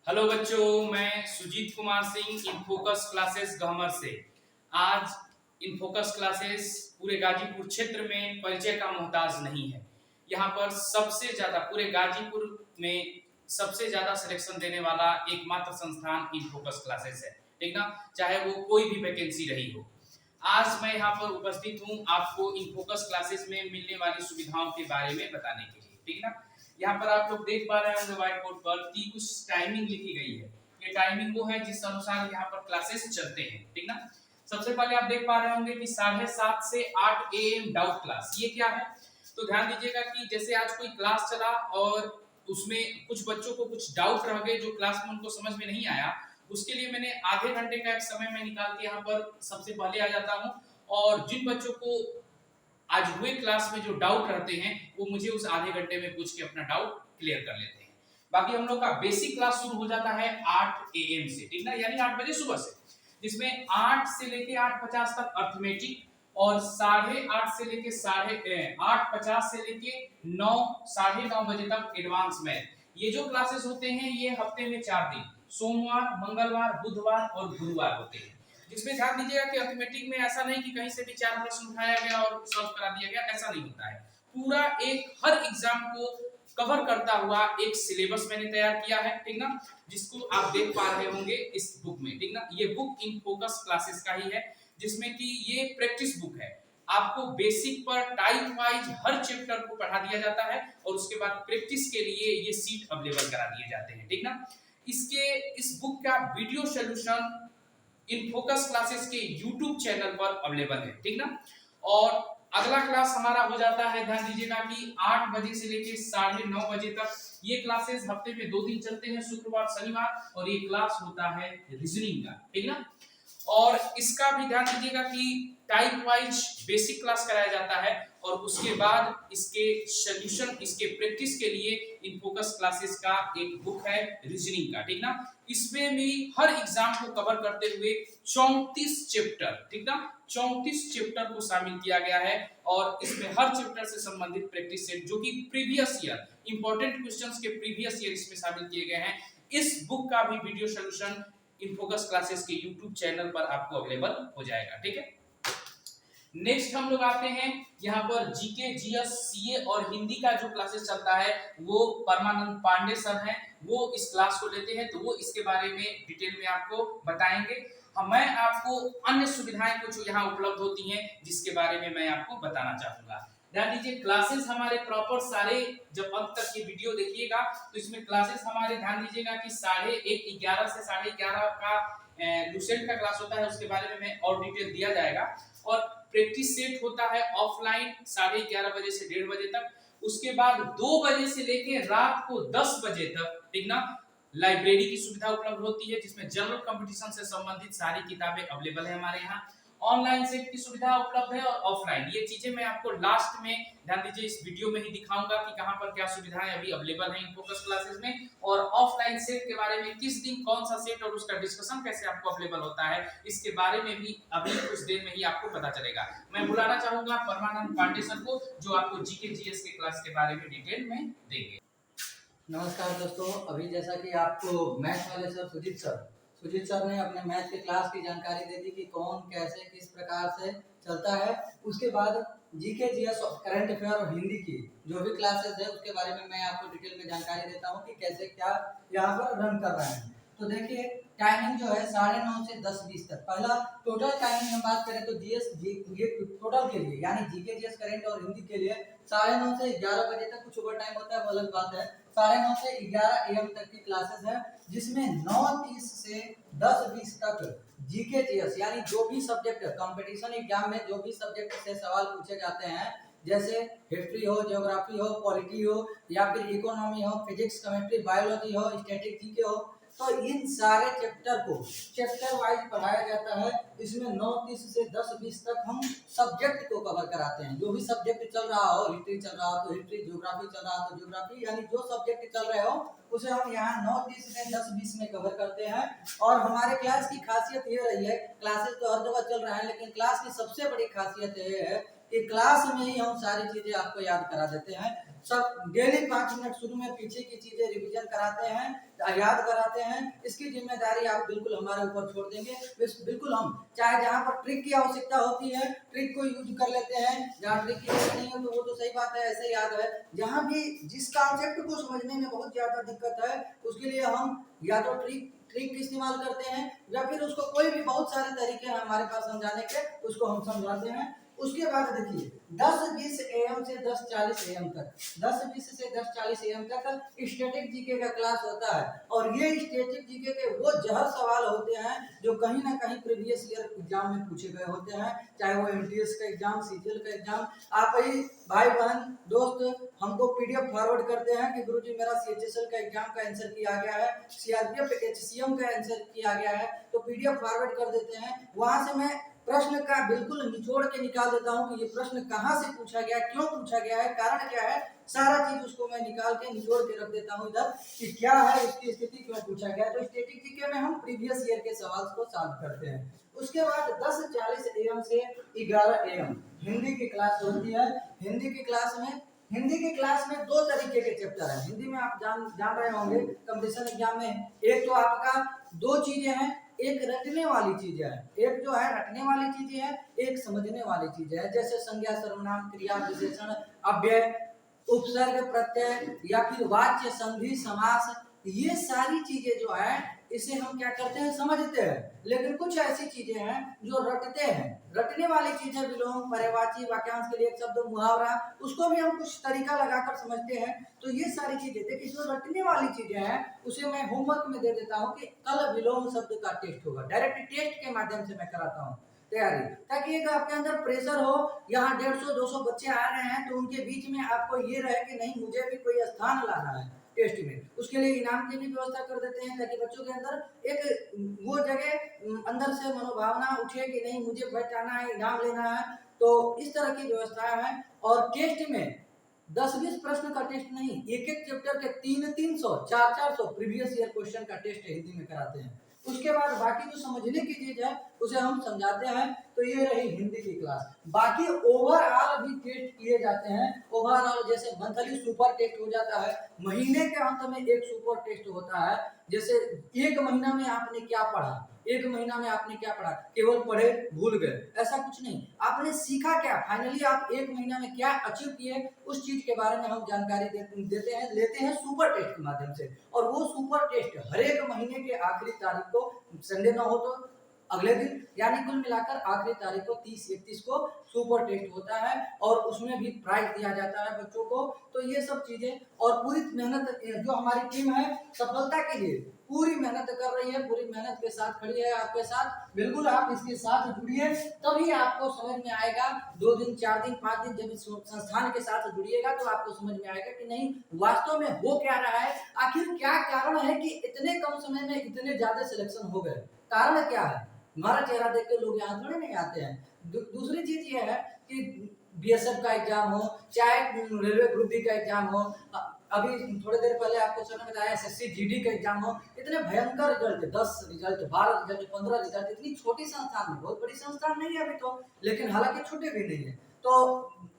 Hello बच्चों, मैं Sujit Kumar Singh InFocus classes Gahmar से। आज इनफोकस क्लासेस पूरे गाजीपुर क्षेत्र में परिचय का मोहताज नहीं है। यहाँ पर सबसे ज्यादा पूरे गाजीपुर में सबसे ज्यादा सिलेक्शन देने वाला एकमात्र संस्थान इनफोकस क्लासेस है, ठीक ना। चाहे वो कोई भी वैकेंसी रही हो। आज मैं यहाँ पर उपस्थित हूँ आपको इनफोकस क्लासेस में मिलने वाली सुविधाओं के बारे में बताने के लिए, ठीक ना। यहाँ पर आप लोग देख पा रहे होंगे व्हाइट बोर्ड पर कि कुछ टाइमिंग लिखी गई है। ये टाइमिंग वो है जिस अनुसार यहाँ पर क्लासेस चलते हैं, ठीक ना। सबसे पहले आप देख पा रहे होंगे कि 7:30 से 8 AM डाउट क्लास। ये क्या है? तो ध्यान दीजिएगा कि जैसे आज कोई क्लास चला और उसमें कुछ बच्चों को कुछ डाउट रह गए जो क्लास में उनको समझ में नहीं आया, उसके लिए मैंने आधे घंटे का एक समय मैं निकाल के यहाँ पर सबसे पहले आ जाता हूँ और जिन बच्चों को आज हुए क्लास में जो डाउट रहते हैं वो मुझे उस आधे घंटे में पूछ के अपना डाउट क्लियर कर लेते हैं। बाकी हम लोग का बेसिक क्लास शुरू हो जाता है 8 AM से, ठीक ना, यानी 8 बजे सुबह से, जिसमें 8 से लेके 8:50 तक अर्थमेटिक और 8:30 से लेके 8:50 से लेके 9 9:30 बजे तक एडवांस मैथ। ये जो क्लासेस होते हैं ये हफ्ते में 4 दिन, सोमवार, मंगलवार, बुधवार और गुरुवार होते हैं। जिसमें ध्यान दीजिएगा कि अर्थमेटिक में ऐसा नहीं कि कहीं से भी 4 प्रश्न उठाया गया और सॉल्व करा दिया गया, ऐसा नहीं होता है। पूरा एक हर एग्जाम को कवर करता हुआ एक सिलेबस मैंने तैयार किया है, ठीक ना, जिसको आप देख पा रहे होंगे इस बुक में, ठीक ना। ये बुक इन फोकस क्लासेस का ही है, जिसमें कि ये प्रैक्टिस बुक है। आपको बेसिक पर टाइप वाइज हर चैप्टर को पढ़ा दिया जाता है और उसके बाद प्रैक्टिस के लिए ये सीट अवेलेबल करा दिए जाते हैं, ठीक ना। इस बुक का video solution in focus classes के YouTube चैनल पर अवेलेबल है, ठीक ना। और अगला क्लास हमारा हो जाता है, ध्यान दीजिएगा कि 8 बजे से लेके 9:30 बजे तक। ये क्लासेस हफ्ते में 2 दिन चलते हैं, शुक्रवार शनिवार, और ये क्लास होता है रीजनिंग का, ठीक ना। और इसका भी ध्यान दीजिएगा कि टाइप वाइज बेसिक क्लास कराया जाता है और उसके बाद इसके सॉल्यूशन, इसके प्रैक्टिस के लिए इन फोकस क्लासेस का एक बुक है रीजनिंग का, ठीक ना। इसमें भी हर एग्जाम को कवर करते हुए 34 चैप्टर, ठीक ना, 34 चैप्टर को शामिल किया गया है और इसमें हर चैप्टर से संबंधित प्रैक्टिस सेट जो कि प्रीवियस ईयर इंपॉर्टेंट क्वेश्चंस के प्रीवियस ईयर इसमें शामिल किए गए हैं। इस बुक का भी वीडियो सॉल्यूशन इनफोकस क्लासेस के YouTube चैनल पर आपको अवेलेबल हो जाएगा, ठीक है। नेक्स्ट हम लोग आते हैं यहाँ पर जीके, जीएस, सीए और हिंदी का जो क्लासेस चलता है वो परमानंद पांडे सर हैं, वो इस क्लास को लेते हैं, तो वो इसके बारे में डिटेल में आपको बताएंगे। मैं आपको अन्य सुविधाएं कुछ यहाँ उपलब्ध होती हैं जिसके बारे में मैं आपको बताना चाहूंगा। ध्यान दीजिए, क्लासेस हमारे प्रॉपर सारे, जब अंत तक ये वीडियो देखिएगा तो इसमें क्लासेस हमारे, ध्यान दीजिएगा कि 11:30 से 11:30 का लूसेंट का क्लास होता है, उसके बारे में मैं और डिटेल दिया जाएगा। और प्रैक्टिस सेट होता है ऑफलाइन 11:30 बजे से 1:30 बजे तक। उसके बाद 2 बजे से लेके रात को 10 बजे तक, ठीक ना, लाइब्रेरी की सुविधा उपलब्ध होती है जिसमें जनरल कंपटीशन से संबंधित सारी किताबें अवेलेबल है हमारे यहाँ। ऑनलाइन सेट की सुविधा उपलब्ध है और ऑफलाइन, ये चीजें मैं आपको लास्ट में, ध्यान दीजिए, इस वीडियो में ही दिखाऊंगा कि कहां पर क्या सुविधाएं अभी अवेलेबल हैं इन फोकस क्लासेस में। और ऑफलाइन सेट के बारे में किस दिन कौन सा सेट और उसका डिस्कशन कैसे आपको अवेलेबल होता है, इसके बारे में भी अभी कुछ देर में ही आपको पता चलेगा। मैं बुलाना चाहूंगा परमानंद पांडे सर को, जो आपको जीके जीएस के क्लास के बारे में डिटेल में देंगे। नमस्कार दोस्तों, अभी जैसा कि आपको मैथ वाले सर सुजीत सर ने अपने मैथ के क्लास की जानकारी दे दी कि कौन कैसे किस प्रकार से चलता है। उसके बाद जीके, जीएस, करंट अफेयर और हिंदी की जो भी क्लासेस है उसके बारे में मैं आपको डिटेल में जानकारी देता हूँ कि कैसे क्या यहाँ पर रन कर रहे हैं। तो देखिए, टाइमिंग जो है 9:30 से 10:20 तक। पहला टोटल टाइमिंग हम बात करें तो ये टोटल के लिए, यानी जीके, जीएस, करंट और हिंदी के लिए 9:30 से 11 बजे तक। कुछ ओवर टाइम होता है वो अलग बात है। 9:30 से 11 AM तक की क्लासेस है, जिसमें 9:30 से 10:20 तक जीके, जीएस, यानी जो भी सब्जेक्ट कंपटीशन एग्जाम में जो भी सब्जेक्ट से सवाल पूछे जाते हैं, जैसे हिस्ट्री हो, ज्योग्राफी हो, पॉलिटी हो, या फिर इकोनॉमी हो, फिजिक्स, केमिस्ट्री, बायोलॉजी हो, स्टैटिक जीके हो, तो इन सारे चैप्टर को चैप्टर वाइज पढ़ाया जाता है। इसमें 9:30 से 10:20 तक हम सब्जेक्ट को कवर कराते हैं। जो भी सब्जेक्ट चल रहा हो, हिस्ट्री चल रहा हो तो हिस्ट्री, ज्योग्राफी चल रहा हो तो ज्योग्राफी, यानी जो सब्जेक्ट चल रहे हो उसे हम यहाँ 9:30 से 10:20 में कवर करते हैं। और हमारे क्लास की खासियत ये रही है, क्लासेस तो हर जगह चल रहा है लेकिन क्लास की सबसे बड़ी खासियत ये है कि क्लास में ही हम सारी चीजें आपको याद करा देते हैं। सब डेली 5 मिनट शुरू में पीछे की चीजें रिवीजन कराते हैं, याद कराते हैं। इसकी जिम्मेदारी आप बिल्कुल हमारे ऊपर छोड़ देंगे। बिल्कुल हम चाहे जहाँ पर ट्रिक की आवश्यकता होती है ट्रिक को यूज कर लेते हैं, जहाँ ट्रिक की जरूरत नहीं है तो वो तो सही बात है, ऐसे याद है। जहाँ भी जिस कॉन्सेप्ट को समझने में बहुत ज्यादा दिक्कत है उसके लिए हम या तो ट्रिक इस्तेमाल करते हैं या फिर उसको कोई भी बहुत सारे तरीके हैं हमारे पास समझाने के, उसको हम समझाते हैं। उसके बाद देखिए 10:20 AM से 10:40 AM तक, 10:20 से 10:40 AM तक स्टैटिक जीके का क्लास होता है। और ये स्टैटिक जीके के वो जहर सवाल होते हैं जो कहीं ना कहीं प्रीवियस ईयर एग्जाम में पूछे गए होते हैं, चाहे वो एमटीएस का एग्जाम, सीजीएल का एग्जाम। आप ही भाई बहन दोस्त हमको पीडीएफ फॉरवर्ड करते हैं कि गुरुजी मेरा सीएचएसएल का एग्जाम का आंसर किया गया है, सीआरपीएफ एचसीएम का आंसर किया गया है, तो पीडीएफ फॉरवर्ड कर देते हैं। वहां से मैं प्रश्न का बिल्कुल निचोड़ के निकाल देता हूं कि ये प्रश्न कहां से पूछा गया, क्यों पूछा गया है, कारण क्या है, सारा चीज उसको मैं निकाल के निचोड़ के रख देता हूं इधर कि क्या है इसकी स्थिति, क्यों पूछा गया। तो स्टैटिक जीके में हम प्रीवियस ईयर के सवाल को सॉल्व करते हैं। उसके बाद 10:40 AM से 11 AM हिंदी की क्लास होती है। हिंदी की क्लास में दो तरीके के चैप्टर है। हिंदी में आप जान रहे होंगे कंपटीशन एग्जाम में एक तो आपका दो चीजें हैं, एक रटने वाली चीज है, एक जो है रटने वाली चीज है, एक समझने वाली चीज है। जैसे संज्ञा, सर्वनाम, क्रिया, विशेषण, अव्यय, उपसर्ग, प्रत्यय या फिर वाच्य, संधि, समास, ये सारी चीजें जो है इसे हम क्या करते हैं, समझते हैं। लेकिन कुछ ऐसी चीजें हैं जो रटते हैं। रटने वाली चीजें विलोम, पर्यायवाची, वाक्यांश के लिए एक शब्द, मुहावरा, उसको भी हम कुछ तरीका लगाकर समझते हैं। तो ये सारी चीजें देखिए, जो रटने वाली चीजें हैं उसे मैं होमवर्क में दे देता हूँ कि कल विलोम शब्द का टेस्ट होगा, डायरेक्ट टेस्ट के माध्यम से मैं कराता हूँ तैयारी, ताकि एक आपके अंदर प्रेशर हो। यहाँ 150-200 बच्चे आ रहे हैं तो उनके बीच में आपको ये रहे कि नहीं मुझे भी कोई स्थान लाना है टेस्ट में, उसके लिए इनाम की भी व्यवस्था कर देते हैं ताकि बच्चों के अंदर एक वो जगह अंदर से मनोभावना उठे कि नहीं मुझे बैठाना है, इनाम लेना है। तो इस तरह की व्यवस्था है। और टेस्ट में 10-20 प्रश्न का टेस्ट नहीं, एक एक चैप्टर के 300-300, 400-400 प्रीवियस ईयर क्वेश्चन का टेस्ट हिंदी में कराते हैं। उसके बाद बाकी जो समझने की चीज है उसे हम समझाते हैं। तो ये रही हिंदी की क्लास। बाकी ओवरऑल भी टेस्ट किए जाते हैं। ओवरऑल जैसे मंथली सुपर टेस्ट हो जाता है, महीने के अंत में एक सुपर टेस्ट होता है। जैसे एक महीना में आपने क्या पढ़ा, एक महीना में आपने क्या पढ़ा, केवल पढ़े भूल गए, ऐसा कुछ नहीं, आपने सीखा क्या, फाइनली आप एक महीना में क्या अचीव किए, उस चीज के बारे में हम जानकारी लेते हैं सुपर टेस्ट के माध्यम से। और वो सुपर टेस्ट हर एक महीने के आखिरी तारीख को, संडे ना हो तो अगले दिन, यानी कुल मिलाकर आखिरी तारीख को 30-31 को सुपर टेस्ट होता है और उसमें भी प्राइज दिया जाता है बच्चों को। तो ये सब चीजें और पूरी मेहनत जो हमारी टीम है सफलता के लिए पूरी मेहनत कर रही है, पूरी मेहनत के साथ खड़ी है आपके साथ। बिल्कुल आप इसके साथ जुड़िए, तभी आपको समझ में आएगा। 2 दिन, 4 दिन, 5 दिन जब इस संस्थान के साथ जुड़िएगा तो आपको समझ में आएगा कि नहीं वास्तव में हो क्या रहा है, आखिर क्या कारण है कि इतने कम समय में इतने ज्यादा सिलेक्शन हो गए, कारण क्या है। हमारा चेहरा देख के लोग यहाँ थोड़े नहीं आते हैं। दूसरी चीज ये है कि बीएसएफ का एग्जाम हो, चाहे रेलवे ग्रुप डी का एग्जाम हो, अभी थोड़ी देर पहले आपको सुना बताया एसएससी जीडी का एग्जाम हो, इतने भयंकर रिजल्ट, 10 रिजल्ट, 12 रिजल्ट, 15 रिजल्ट, इतनी छोटी संस्थान में, बहुत बड़ी संस्थान नहीं है अभी तो, लेकिन हालांकि छोटे भी नहीं है। तो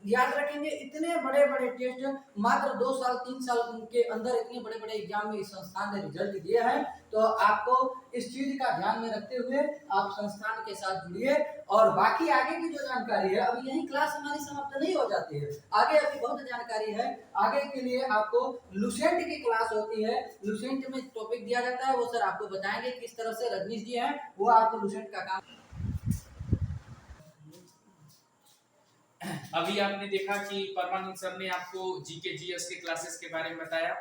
याद रखेंगे इतने बड़े बड़े टेस्ट मात्र 2 साल 3 साल के अंदर इतने बड़े बड़े एग्जाम में इस संस्थान ने रिजल्ट दिया है। तो आपको इस चीज का ध्यान में रखते हुए आप संस्थान के साथ जुड़िए। और बाकी आगे की जो जानकारी है, अभी यही क्लास हमारी समाप्त नहीं हो जाती है, आगे अभी बहुत जानकारी है। आगे के लिए आपको लुसेंट की क्लास होती है, लुसेंट में टॉपिक दिया जाता है, वो सर आपको बताएंगे किस तरह से, रजनीश जी हैं वो आपको लुसेंट का काम। अभी आपने देखा कि परमानंद सर ने आपको जीके जीएस के क्लासेस के बारे में बताया।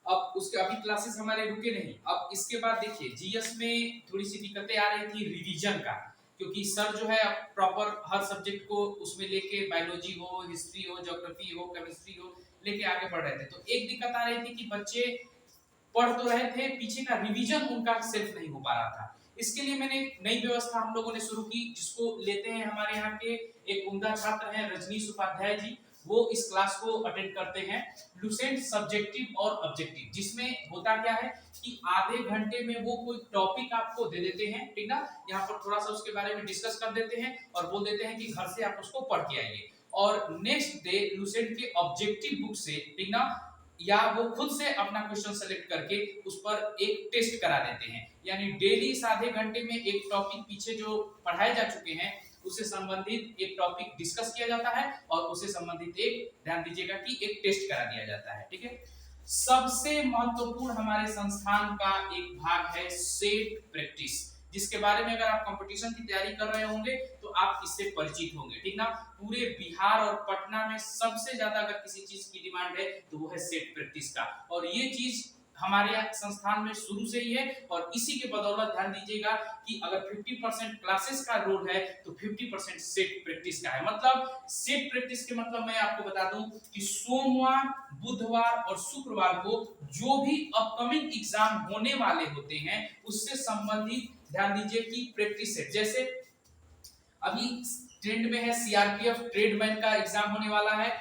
अब उसके अभी क्लासेस हमारे रुके नहीं, अब इसके बाद देखिए जीएस में थोड़ी सी दिक्कतें आ रही थी रिवीजन का, क्योंकि सर जो है प्रॉपर हर सब्जेक्ट को उसमें लेके बायोलॉजी हो, हिस्ट्री हो, ज्योग्राफी हो, केमिस्ट्री हो, लेके आगे बढ़ रहे थे। तो एक दिक्कत आ रही थी कि बच्चे पढ़ तो रहे थे, पीछे का रिवीजन उनका सेल्फ नहीं हो पा रहा था। इसके लिए मैंने एक नई व्यवस्था हम लोगों ने शुरू की, जिसको लेते हैं हमारे यहाँ के एक उम्दा छात्र हैं रजनीश उपाध्याय जी, वो इस क्लास को अटेंड करते हैं। लुसेंट सब्जेक्टिव और ऑब्जेक्टिव, जिसमें होता क्या है कि आधे घंटे में वो कोई टॉपिक आपको दे देते हैं, ठीक ना, यहाँ पर थोड़ा सा उसके बारे में डिस्कस कर देते हैं और बोल देते हैं कि घर से आप उसको पढ़ के आइए। और नेक्स्ट डे लूसेंट के ऑब्जेक्टिव बुक से, ठीक ना, या वो खुद से अपना क्वेश्चन सेलेक्ट करके उस पर एक टेस्ट करा देते हैं। यानी डेली आधे घंटे में एक टॉपिक पीछे जो पढ़ाए जा चुके हैं उससे संबंधित एक टॉपिक डिस्कस किया जाता है और उससे संबंधित एक, ध्यान दीजिएगा कि एक टेस्ट करा दिया जाता है। ठीक है, सबसे महत्वपूर्ण हमारे संस्थान का एक भाग है सेट प्रैक्टिस, जिसके बारे में अगर आप कंपटीशन की तैयारी कर रहे होंगे तो आप इससे परिचित होंगे। ठीक ना, पूरे बिहार और पटना में सबसे ज्यादा अगर किसी चीज की डिमांड है तो वो है सेट प्रैक्टिस का, और ये चीज हमारे संस्थान में शुरू से ही है। और इसी के बदौलत ध्यान दीजिएगा कि अगर 50% क्लासेस का रोल है तो 50% सेट प्रैक्टिस का है। मतलब सेट प्रैक्टिस के मतलब मैं आपको बता दूं कि सोमवार, बुधवार और शुक्रवार को जो भी अपकमिंग एग्जाम होने वाले होते हैं उससे संबंधित, ध्यान दीजिए कि प्रैक्टिस है। जैसे अभी ट्रेंड में है सीआरपीएफ ट्रेडमैन का एग्जाम होने वाला है,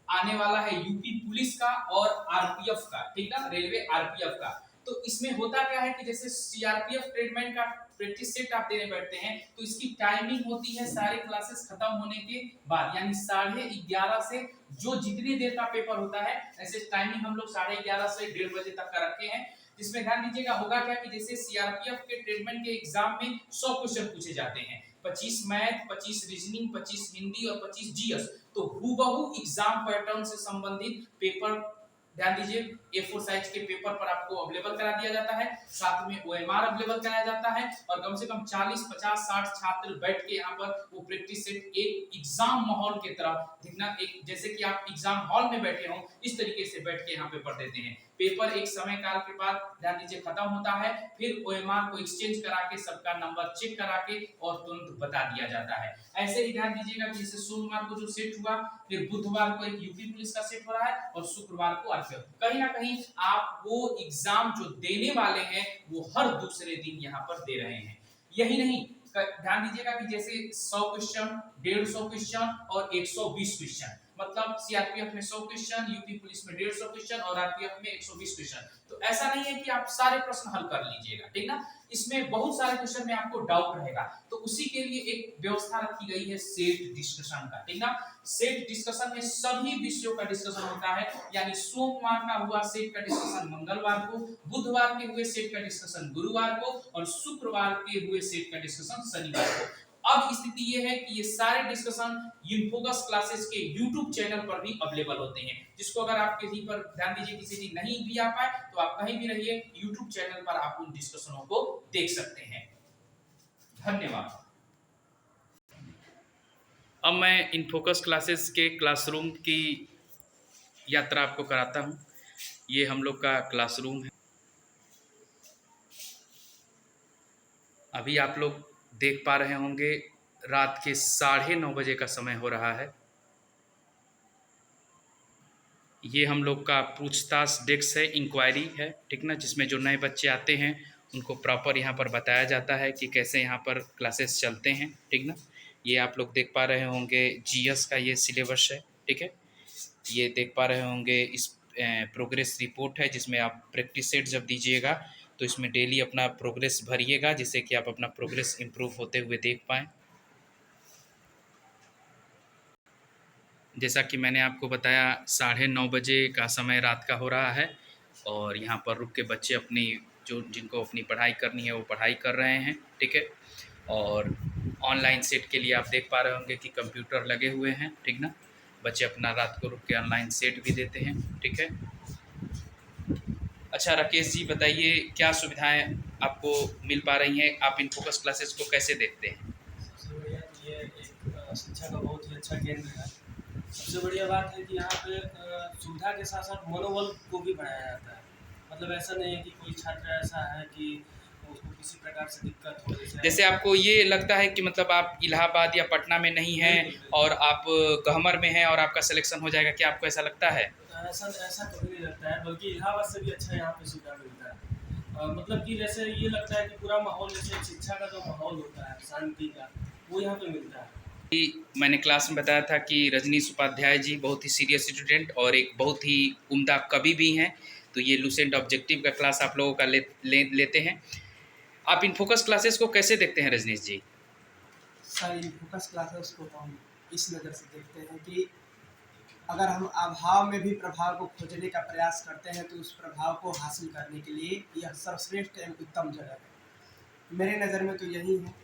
आने वाला है यूपी पुलिस का और आरपीएफ का, ठीक ना, रेलवे आरपीएफ का। तो इसमें होता क्या है कि जैसे सीआरपीएफ ट्रेडमैन का प्रैक्टिस सेट आप देने बैठते हैं तो इसकी टाइमिंग होती है सारे क्लासेस खत्म होने के बाद, यानी 11:30 से जो जितनी देर का पेपर होता है, ऐसे टाइमिंग हम लोग 11:30 से 1:30 बजे तक का रखे हैं। जिसमें ध्यान दीजिएगा होगा क्या कि जैसे सीआरपीएफ के ट्रेडमैन के एग्जाम में 100 क्वेश्चन पूछे जाते हैं, 25 मैथ, 25 रीजनिंग, 25 हिंदी और 25 जीएस। तो हूबहू एग्जाम पैटर्न से संबंधित पेपर, ध्यान दीजिए, A4 साइज के पेपर पर आपको अवेलेबल करा दिया जाता है, साथ में OMR अवेलेबल कराया जाता है और कम से कम 40, 50, 60 छात्र बैठ के यहाँ पर वो प्रैक्टिस सेट एक एग्जाम माहौल की तरह दिखना, एक जैसे कि आप एग्जाम हॉल में बैठे हो इस तरीके से बैठ के यहाँ पेपर देते हैं। पेपर एक समय काल के बाद, ध्यान दीजिए, खत्म होता है, फिर OMR को एक्सचेंज करा के सबका नंबर चेक करा के और तुरंत बता दिया जाता है। ऐसे ही ध्यान दीजिएगा कि जैसे सोमवार को जो सेट हुआ, फिर बुधवार को एक यूपी पुलिस का सेट हो रहा है और शुक्रवार को आरपीएफ। कहीं ना कहीं आप वो एग्जाम जो देने वाले हैं वो हर दूसरे दिन यहाँ पर दे रहे हैं। यही नहीं, ध्यान दीजिएगा कि जैसे 100 क्वेश्चन, 150 क्वेश्चन और 120 क्वेश्चन, मतलब सीआरपीएफ में 100 क्वेश्चन, यूपी पुलिस में 150 क्वेश्चन और आरपीएफ में 120 क्वेश्चन। तो ऐसा नहीं है कि आप सारे प्रश्न हल कर लीजिएगा, ठीक ना, इसमें बहुत सारे क्वेश्चन में आपको डाउट रहेगा, तो उसी के लिए एक व्यवस्था रखी गई है सेट डिस्कशन का, ठीक ना। सेट डिस्कशन में सभी विषयों का डिस्कशन होता है, यानी सोमवार का हुआ सेट का डिस्कशन मंगलवार को, बुधवार के हुए सेट का डिस्कशन गुरुवार को और शुक्रवार के हुए सेट का डिस्कशन शनिवार को। अब स्थिति ये है कि ये सारे डिस्कशन इनफोकस क्लासेस के YouTube चैनल पर भी अवेलेबल होते हैं, जिसको अगर आप कहीं पर, ध्यान दीजिए, किसी दिन नहीं भी आ पाए तो आप कहीं भी रहिए, YouTube चैनल पर आप उन डिस्कशनों को देख सकते हैं। धन्यवाद। अब मैं इनफोकस क्लासेस के क्लासरूम की यात्रा आपको कराता हूँ। ये हम लोग का क्लासरूम है। अभी आप लोग देख पा रहे होंगे रात के 9:30 बजे का समय हो रहा है। ये हम लोग का पूछताछ डेस्क है, इंक्वायरी है, ठीक ना, जिसमें जो नए बच्चे आते हैं उनको प्रॉपर यहाँ पर बताया जाता है कि कैसे यहाँ पर क्लासेस चलते हैं, ठीक ना। ये आप लोग देख पा रहे होंगे जीएस का ये सिलेबस है, ठीक है। ये देख पा रहे होंगे इस प्रोग्रेस रिपोर्ट है, जिसमें आप प्रैक्टिस सेट जब दीजिएगा तो इसमें डेली अपना प्रोग्रेस भरिएगा, जिससे कि आप अपना प्रोग्रेस इम्प्रूव होते हुए देख पाएँ। जैसा कि मैंने आपको बताया 9:30 बजे का समय रात का हो रहा है और यहाँ पर रुक के बच्चे अपनी जिनको अपनी पढ़ाई करनी है वो पढ़ाई कर रहे हैं, ठीक है। और ऑनलाइन सेट के लिए आप देख पा रहे होंगे कि कंप्यूटर लगे हुए हैं, ठीक ना। बच्चे अपना रात को रुक के ऑनलाइन सेट भी देते हैं, ठीक है। अच्छा राकेश जी, बताइए क्या सुविधाएं आपको मिल पा रही हैं, आप इनफोकस क्लासेस को कैसे देखते हैं? सबसे बढ़िया ये एक शिक्षा का बहुत ही अच्छा केंद्र है। सबसे बढ़िया बात है कि यहाँ पे सुविधा के साथ साथ मनोबल को भी बढ़ाया जाता है। मतलब ऐसा नहीं है कि कोई छात्र ऐसा है कि उसको किसी प्रकार से दिक्कत हो, जैसे आपको ये लगता है कि मतलब आप इलाहाबाद या पटना में नहीं हैं और आप गहमर में हैं और आपका सिलेक्शन हो जाएगा, क्या आपको ऐसा लगता है? ऐसा कभी नहीं लगता है, बल्कि इलाहाबाद से भी अच्छा यहाँ पे सुविधा मिलता है। मतलब कि जैसे ये लगता है कि पूरा माहौल, जैसे शिक्षा का जो माहौल होता है शांति का, वो यहाँ पे मिलता है। मैंने क्लास में बताया था कि रजनीश उपाध्याय जी बहुत ही सीरियस स्टूडेंट और एक बहुत ही उम्दा कवि भी हैं, तो ये लूसेंट ऑब्जेक्टिव का क्लास आप लोगों का लेते हैं। आप इनफोकस क्लासेस को कैसे देखते हैं रजनीश जी? सर इनफोकस क्लासेस को तो हम इस नज़र से देखते हैं कि अगर हम अभाव में भी प्रभाव को खोजने का प्रयास करते हैं तो उस प्रभाव को हासिल करने के लिए यह सर्वश्रेष्ठ एवं उत्तम जगह है। मेरे नज़र में तो यही है।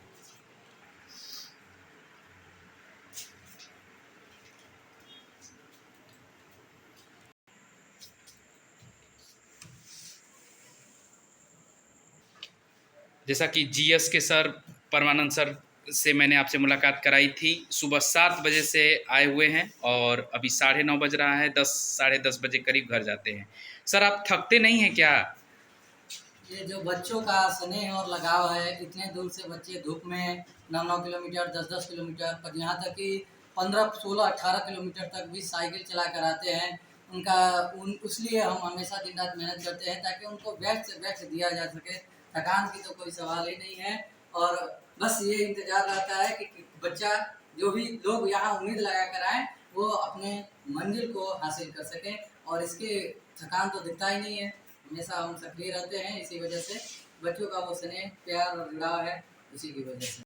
जैसा कि जीएस के सर परमानंद सर से मैंने आपसे मुलाकात कराई थी, सुबह 7 बजे से आए हुए हैं और अभी 9:30 बज रहा है, 10 साढ़े 10 बजे करीब घर जाते हैं। सर आप थकते नहीं हैं क्या? ये जो बच्चों का स्नेह और लगाव है, इतने दूर से बच्चे धूप में 9-9 किलोमीटर 10-10 किलोमीटर पर यहाँ तक कि 15, 16, 18 किलोमीटर तक भी साइकिल चला कर आते हैं। इसलिए हम हमेशा दिन रात मेहनत करते हैं ताकि उनको बेस्ट से बेस्ट दिया जा सके। थकान की तो कोई सवाल ही नहीं है और बस ये इंतज़ार रहता है कि बच्चा जो भी लोग यहाँ उम्मीद लगा कर आएँ वो अपने मंजिल को हासिल कर सकें और इसके थकान तो दिखता ही नहीं है। हमेशा हम सक्रिय रहते हैं, इसी वजह से बच्चों का वो स्नेह, प्यार और जुड़ाव है, उसी की वजह से।